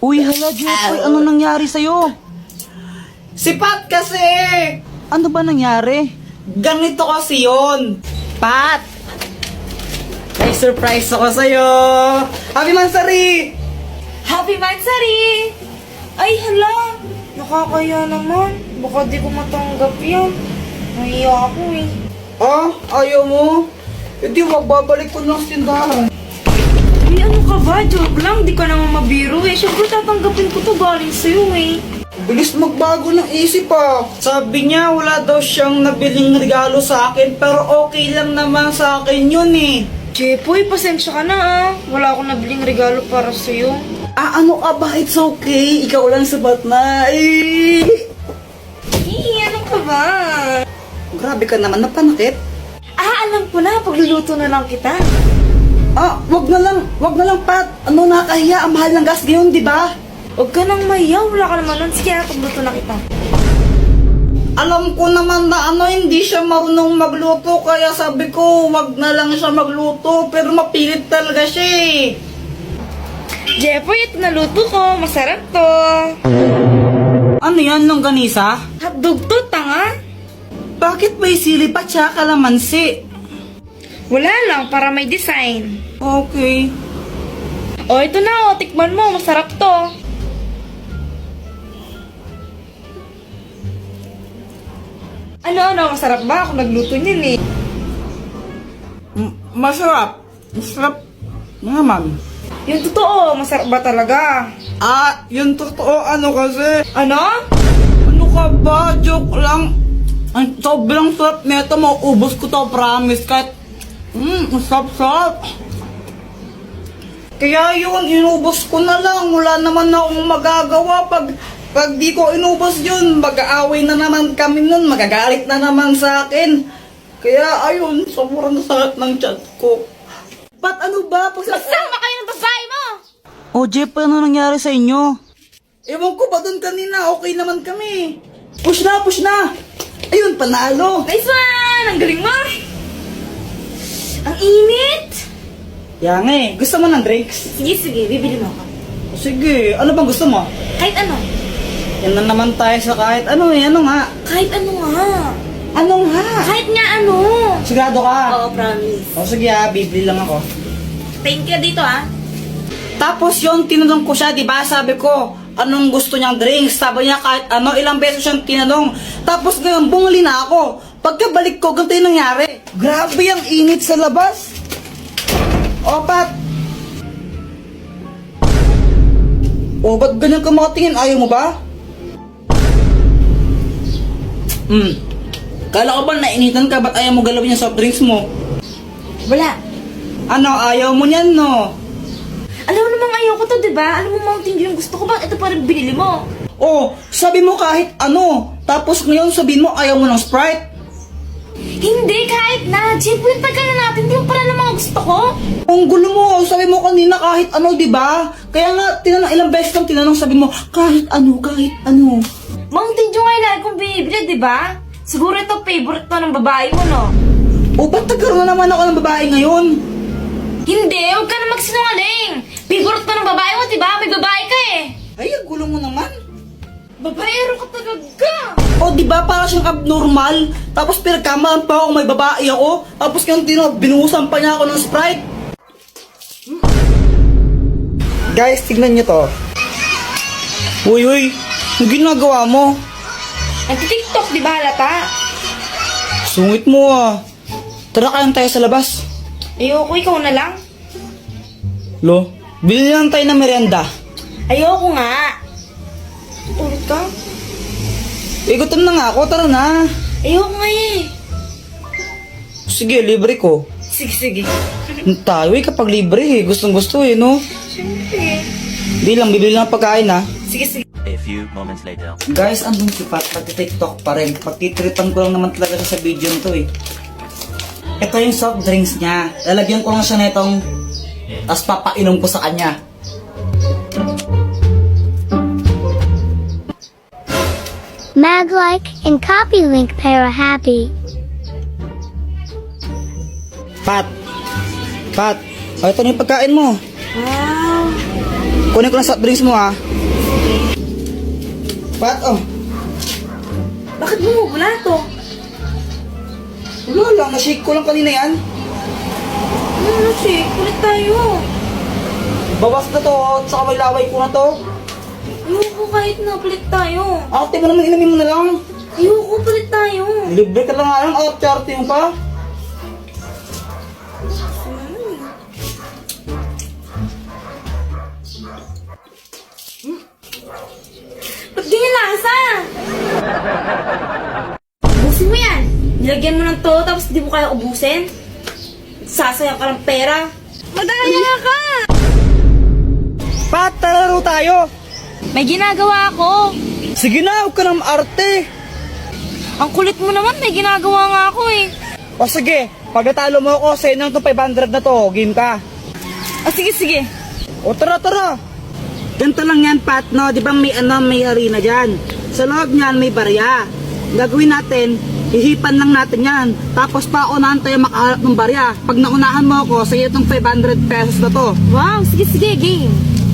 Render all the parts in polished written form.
Uy, hala, Jeffoy, ano nangyari sa'yo? Si Pat kasi! Ano ba nangyari? Ganito kasi yun. Pat! May surprise ako sa'yo! Happy Mansari! Happy Mansari! Ay, hala! Nakakaya naman. Baka di ko matanggap yan. Nahiya ako eh. Ah, ayaw mo? Hindi, magbabalik ko lang sa tindahan. Ay, ano ka ba? Joke lang. Di ka naman mabiro eh. Siyempre tatanggapin ko to galing sa'yo eh. Bilis magbago ng isip ah. Sabi niya wala daw siyang nabiling regalo sa akin pero okay lang naman sa akin yun eh. Jepoy, pasensya ka na ah. Wala akong nabiling regalo para sa'yo. Ah, ano ka ba? It's okay. Ikaw lang sabat na. Ano ka ba? Grabe ka naman, napanakit. Ah, alam ko na. Pagluluto na lang kita. Ah, wag na lang, Pat. Ano, nakakahiya. Ang mahal ng gas ngayon, di ba? Huwag ka nang mayaw. Wala ka naman nun. Sige, pagluto na kita. Alam ko naman na hindi siya marunong magluto, kaya sabi ko, wag na lang siya magluto, pero mapilit talaga siya eh. Jepoy, ito naluto ko. Masarap to. Ano yan, longganisa? Hotdog to, tanga. Bakit may sili pa tsaka kalamansi? Wala lang, para may design. Okay. O, ito na o. Tikman mo. Masarap to. Ano? Masarap ba? Ako nagluto niyan eh. Masarap. Masarap naman. Yung totoo, masarap ba talaga? Ah, yung totoo, ano kasi? Ano? Ano ka ba? Joke lang. Ang sobrang sarap nito, mauubos ko to, promise. Kahit, sarap. Kaya yun, inubos ko na lang. Wala naman akong magagawa. Pag di ko inubos yun, mag-aaway na naman kami nun. Magagalit na naman sa akin. Kaya ayun, sobrang sakit ng chat ko. Pat, ano ba? Magsama kayo ng babae mo! Oh, Jeff, ano nangyari sa inyo? Ewan ko ba doon kanina? Okay naman kami. Push na! Ayun, panalo. Nice one! Ang galing mo! Ang init! Yang gusto mo ng drinks? Sige, bibili mo ako. Sige, ano bang gusto mo? Kahit ano. Yan na naman tayo sa kahit ano ano nga? Kahit ano nga. Ano nga? Kahit nga ano. Sigurado ka? Oo, promise. O sige bibili lang ako. Thank you dito ah. Tapos yun, tinanong ko siya, di ba? Sabi ko, anong gusto niyang drinks? Sabi niya kahit ano, ilang beses siyang tinanong. Tapos ngayon, bumuli na ako. Pagkabalik ko, ganito yung nangyari. Grabe ang init sa labas. O, Pat. O, ba't ganyan ka makatingin? Ayaw mo ba? Kala ko ba nainitan ka? Ba't ayaw mo galawin yung soft drinks mo? Wala. Ano, ayaw mo niyan, no? Alam mo namang ayaw ko to, diba? Alam mo Mountain Dew yung gusto ko. Bakit ito pa rin binili mo? Oh, sabi mo kahit ano. Tapos ngayon sabihin mo ayaw mo ng Sprite. Hindi, kahit na. Jeff, yung tagal na natin. Di yung pala ng mga gusto ko. Ang gulo mo, sabi mo kanina kahit ano, di ba? Kaya nga, ilang beses kang tinanong, sabi mo, kahit ano. Mountain Dew nga yung lagi kong binibili, diba? Siguro ito favorite to ng babae mo, no? O, ba't nagkaroon na naman ako ng babae ngayon? Hindi, huwag ka na magsinungaling. Favorite to ng babae mo, diba? May babae ka eh. Ay, ang gulo mo naman. Babaero ka talaga. O, di ba, para siyang abnormal. Tapos pinagkamaan pa ako, may babae ako. Tapos kaya binuhusan pa niya ako ng Sprite. Guys, tignan niyo to. Uy, ang ginagawa mo? Nagtitiktok, di ba halata? Sungit mo ah. Tara kayan tayo sa labas. Ayoko, ikaw na lang. Lo, bili lang tayo ng merienda. Ayoko nga. Ulit ka? Gutom na nga ako, tara na. Ayoko nga eh. Sige, libre ko. Sige. Tayo kapag libre eh. Gustong gusto eh, no? Siyempre. Di lang, bibili lang pagkain ha. Sige. A few moments later. Guys, andun si Pat, pati-tiktok pa rin. Pagtitripan ko lang naman talaga siya sa video nito eh. Ito yung soft drinks niya. Lalagyan ko lang siya na itong, tapos papainom ko sa kanya. Mag-like and copy link para happy. Pat, o ito na yung pagkain mo. Wow. Kunin ko na soft drinks mo, ha? Pat, oh. Bakit mo wala to? Wala lang, na-shake ko lang kanina yan. Ano si? Kulit tayo. Bawas na to, at saka may laway ko na to. Ayoko kahit na palit tayo. Ate mo naman, inamin mo na lang. Ayoko palit tayo. Libre ka lang nga lang, arte-arte mo pa. Ba't ganyan lasa? Ubusin mo yan. Nilagyan mo ng to, tapos di mo kaya ubusin. Sasayang ka ng pera. Madaya ka! Pat, talaro tayo. May ginagawa ako. Sige na, huwag ka nang arte. Ang kulit mo naman, may ginagawa nga ako eh. O sige, pag natalo mo ako, sa'yo na itong 500 na to, game ka. Sige, sige. O tara, tara. Ganito lang yan, Pat, no? Di ba may harina dyan? Sa loob niyan, may barya. Gagawin natin, hihipan lang natin yan. Tapos paunahan tayo makahanap ng barya. Pag naunahan mo ako, sa'yo itong 500 pesos na to. Wow, sige, sige, game.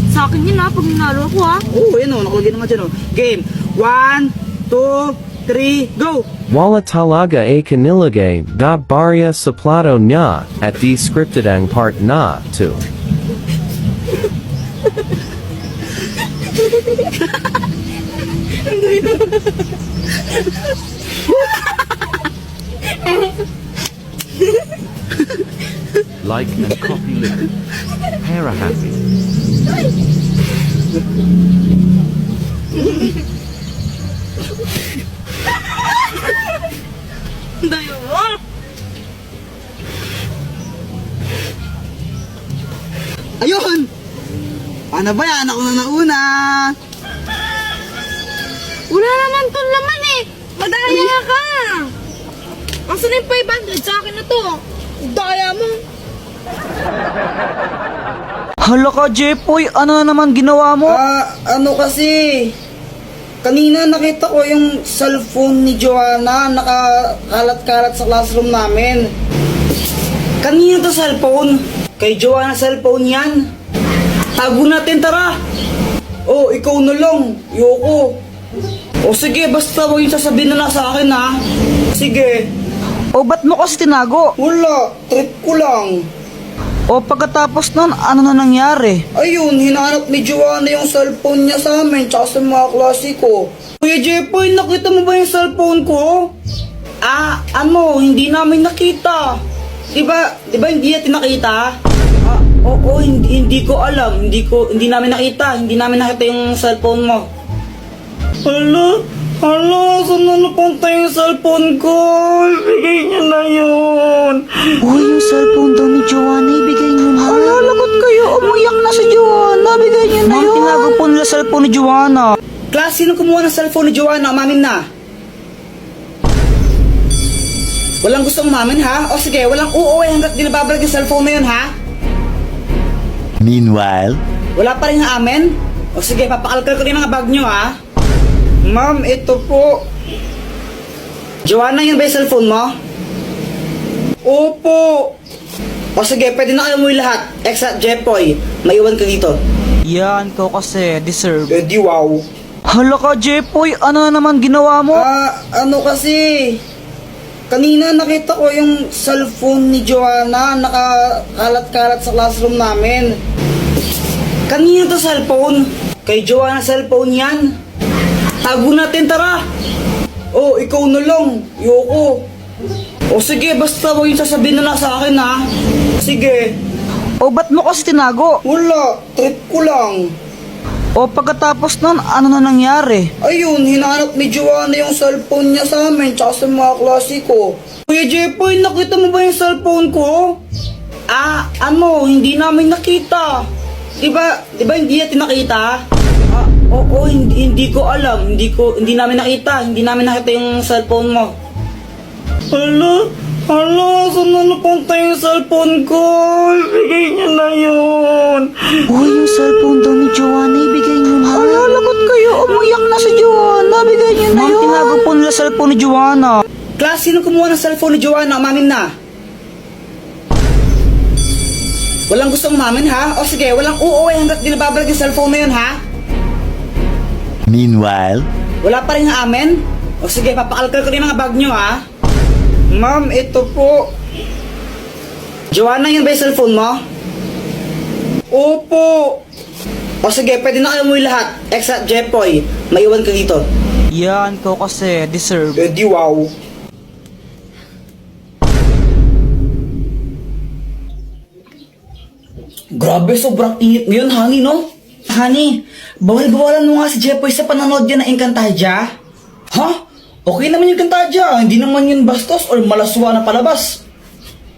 Sa akin yun ha, pag nanalo ako ha. Oo, yun o, nakalagay naman dyan o. Game, 1, 2, 3, go! Wala talaga a kanilagay da barya sa plato niya at di scripted ang part na to. Like and copy link. Para happy. Dayo mo. Ayun! Ano ba yan? Ako na nauna! Wala naman to laman eh. Madaya ka. Asan yung 500 sa akin na to? Daya mo. Hala ka, Jepoy, ano na naman ginawa mo? Ano kasi, kanina nakita ko yung cellphone ni Joanna nakakalat-kalat sa classroom namin. Kanina to cellphone? Kay Joanna cellphone yan. Tago natin, tara! Oh, ikaw na lang. Yoko. O sige, basta huwag yung sasabihin na sa akin, ha? Sige. O ba't mo kasi tinago? Wala, trip ko lang. O pagkatapos nun, ano na nangyari? Ayun, hinanap ni Joanna yung cellphone niya sa amin tsaka sa mga klase ko. Kuya Jepoy, nakita mo ba yung cellphone ko? Hindi namin nakita. Diba hindi natin nakita? Oo, hindi ko alam. Hindi namin nakita yung cellphone mo. Hala, saan na napunta yung cellphone ko? Ibigay niya na yun. Uy, yung cellphone daw ni Joanna, ibigay niyo na. Hala, lagot kayo, umiyak na si Joanna, bigay niyo na yun. Tinago po nila cellphone ni Joanna. Class, sino kumuha ng cellphone ni Joanna? Umamin na. Walang gusto umamin, ha? O sige, walang uuwi hanggat di nababalik yung cellphone na yun, ha? Meanwhile, Wala pa rin ang amin? O sige, papakalkal ko rin mga bag nyo, ha? Ma'am, ito po. Joanna, yun ba yung cellphone mo? Opo. O sige, pwede na kayo umuwi lahat. Except Jepoy, maiwan ka dito. Yan, ikaw kasi, deserve. Eh di wow. Hala ka, Jepoy, ano na naman ginawa mo? Ano kasi, kanina nakita ko yung cellphone ni Joanna nakakalat-kalat sa classroom namin. Kanina to cellphone? Kay Joanna cellphone yan. Tago natin, tara. Oh, ikaw na lang. Yoko. O sige, basta huwag yung sasabihin na sa akin, ha? Sige. O ba't mo kasi tinago? Wala, trip ko lang. O pagkatapos nun, ano na nangyari? Ayun, hinanap ni Joanna yung cellphone niya sa amin tsaka sa mga klase ko. Kuya Jepoy, nakita mo ba yung cellphone ko? Hindi namin nakita. Diba hindi natin nakita? Oo, hindi ko alam. Hindi namin nakita yung cellphone mo. Hala, saan na napunta yung cellphone ko? Ibigay niya na yun. Uy, yung cellphone daw ni Joanna, ibigay niyo na. Hala, lagot kayo, umiyak na si Joanna, bigay niyo na yun. Tinago po nila cellphone ni Joanna. Class, sino kumuha ng cellphone ni Joanna? Umamin na. Walang gustong umamin, ha? O sige, walang uuwi hanggat di nababalik yung cellphone na yun, ha? Meanwhile, Wala pa rin amin? O sige, papakalkal ko na yung mga bag nyo, ha? Ma'am, ito po. Joanna, yun ba yung cellphone mo? Opo. O sige, pwede na kayo umuwi lahat. Except Jepoy, maiwan ka dito. yan ko kasi deserve. Eh di wow. Grabe, sobrang init ngayon, honey, no? Honey, bawal-bawalan mo nga si Jepoy sa panonood yan ng Encantadia. Ha? Okay naman yung Encantadia, hindi naman yun bastos or malaswa na palabas.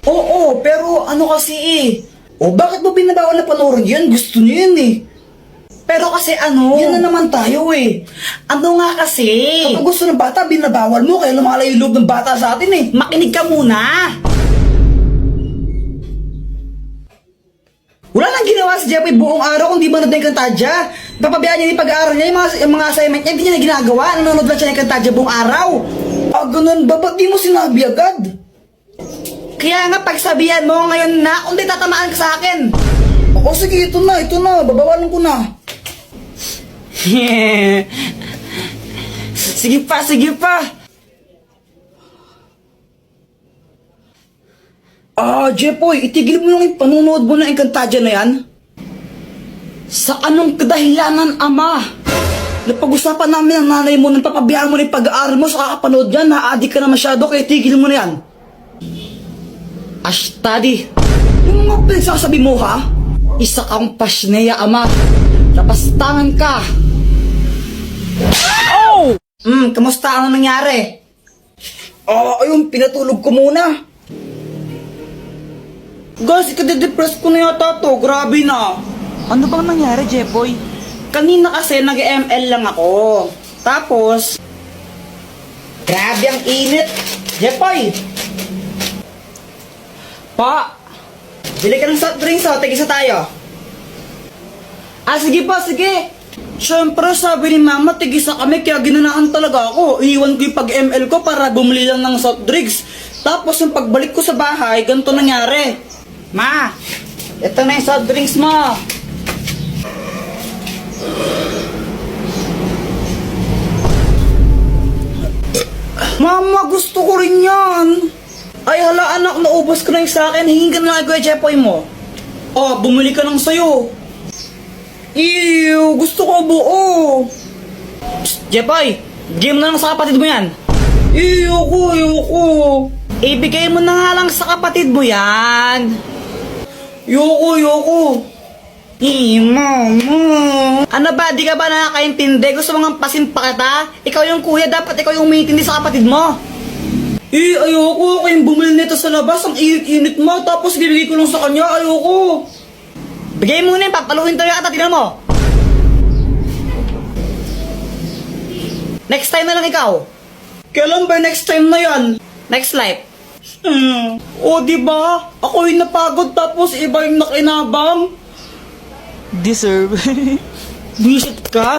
Oo, pero ano kasi eh. O bakit mo binabawal na panoorin yan? Gusto niyo yun eh. Pero kasi ano, yan na naman tayo eh. Ano nga kasi? Kapag gusto ng bata, binabawal mo kaya lumalayo yung loob ng bata sa atin eh. Makinig ka muna. Wala nang ginawa si Jepoy buong araw kung di manood ng Encantadia. Papabayaan niya yung pag-aaral niya, yung mga assignment niya, hindi niya na ginagawa. Nanonood lang siya ng Encantadia buong araw. Ah, ganun ba? Ba't di mo sinabi agad? Kaya nga pagsabihan mo ngayon na kung di tatamaan ka sa akin. O sige, ito na. Babawalan ko na. Sige pa. Ah, Jepoy, itigil mo lang yung panunood mo ng Encantadia na yan. Sa anong kadahilanan, ama? Napag-usapan namin ang nanay mo nang papabiyaan mo na yung pag-aaral mo sa kakapanood yan. Na-addict ka na masyado kaya tigil mo na yan. Ashtadi, yung mga pinagsasabi mo ha? Isa kang pasneya, ama. Napastangan ka. Oh! Kamusta? Ano nangyari? Ayun, pinatulog ko muna. Guys, ikade-depress ko na yata to. Grabe na. Ano bang nangyari, Jepoy? Kanina kasi nag-ML lang ako. Tapos, grabe ang init. Jepoy! Pa! Bili ka ng soft drinks ha, tigisa tayo. Sige pa, sige. Siyempre, sabi ni mama, tigisa kami, kaya ginanaan talaga ako. Iiwan ko yung pag-ML ko para bumili lang ng soft drinks. Tapos, yung pagbalik ko sa bahay, ganito nangyari. Ma, ito na yung soft drinks mo. Mama, gusto ko rin yan. Ay hala anak, naubos ko na yung sa akin. Hingin ka na lang Kuya Jepoy mo. Oh, bumili ka ng sayo. Ew, gusto ko buo. Psst, Jepoy, bigay mo na lang sa kapatid mo yan. Ayoko. Ibigay mo na nga lang sa kapatid mo yan. Yoko. Mama. Ano ba, di ka ba nakakaintindi? Gusto mo nga pasimpa kita? Ikaw yung kuya, dapat ikaw yung umiintindi sa kapatid mo. Ayoko. Kayong bumili nito sa labas, ang init-init mo, tapos bibigay ko lang sa kanya, ayoko. Bigay mo na yun, papaluin talaga kita, tingnan mo. Next time na lang ikaw. Kailan ba next time na yan? Next life. O diba? Ako yung napagod tapos iba yung nakinabang. Deserve. Visit ka?